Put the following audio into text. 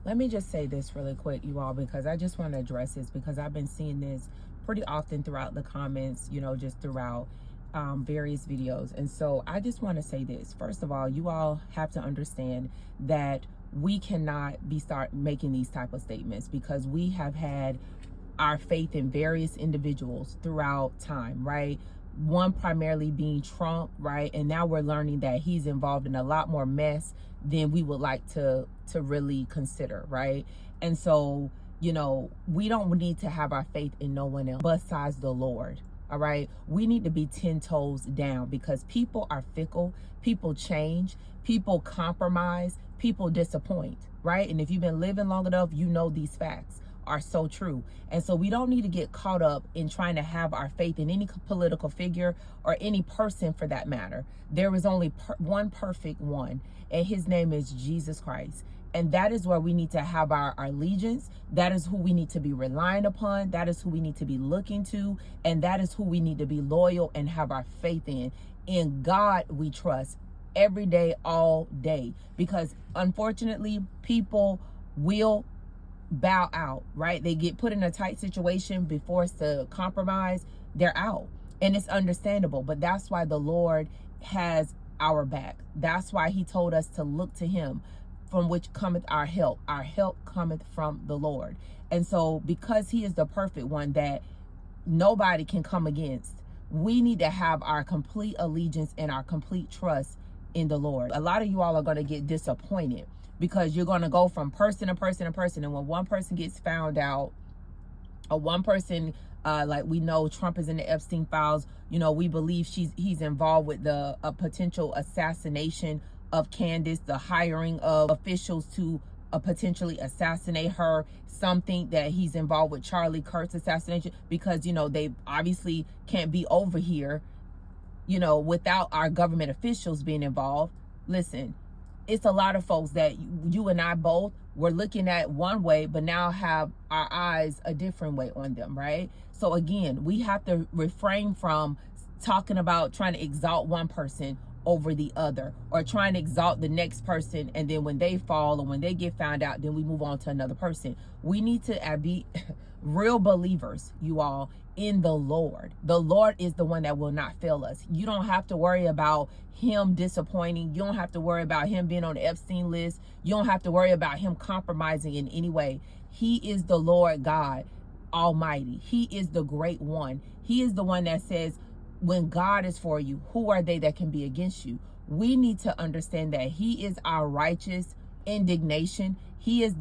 Let me just say this really quick, you all, because I just want to address this because I've been seeing this pretty often throughout the comments, just throughout various videos. And so I just want to say this. First of all, you all have to understand that we cannot start making these type of statements because we have had our faith in various individuals throughout time, right? One primarily being Trump, right? And now we're learning that he's involved in a lot more mess than we would like to really consider, right? And so, we don't need to have our faith in no one else besides the Lord. All right. We need to be 10 toes down because people are fickle, people change, people compromise, people disappoint, right? And if you've been living long enough, you know these facts are so true. And so we don't need to get caught up in trying to have our faith in any political figure or any person for that matter. There is only one perfect one, and his name is Jesus Christ. And that is where we need to have our allegiance. That is who we need to be relying upon. That is who we need to be looking to. And that is who we need to be loyal and have our faith in. In God we trust every day, all day. Because unfortunately, people will bow out, right? They get put in a tight situation, be forced to compromise, they're out. And it's understandable. But that's why the Lord has our back. That's why he told us to look to him, from which cometh our help. Our help cometh from the Lord. And so because he is the perfect one that nobody can come against, we need to have our complete allegiance and our complete trust in the Lord. A lot of you all are going to get disappointed because you're going to go from person to person to person. And when one person gets found out, or one person, like we know Trump is in the Epstein files, we believe he's involved with the potential assassination of Candace, the hiring of officials to potentially assassinate her. Some think that he's involved with Charlie Kirk's assassination because, they obviously can't be over here, without our government officials being involved. Listen, it's a lot of folks that you and I both were looking at one way, but now have our eyes a different way on them, right? So again, we have to refrain from talking about trying to exalt one person over the other, or trying to exalt the next person, and then when they fall or when they get found out, then we move on to another person. We need to be real believers, you all, in the Lord. The Lord is the one that will not fail us. You don't have to worry about him disappointing. You don't have to worry about him being on the Epstein list. You don't have to worry about him compromising in any way. He is the Lord God Almighty. He is the great one. He is the one that says, when God is for you, who are they that can be against you? We need to understand that he is our righteous indignation. He is the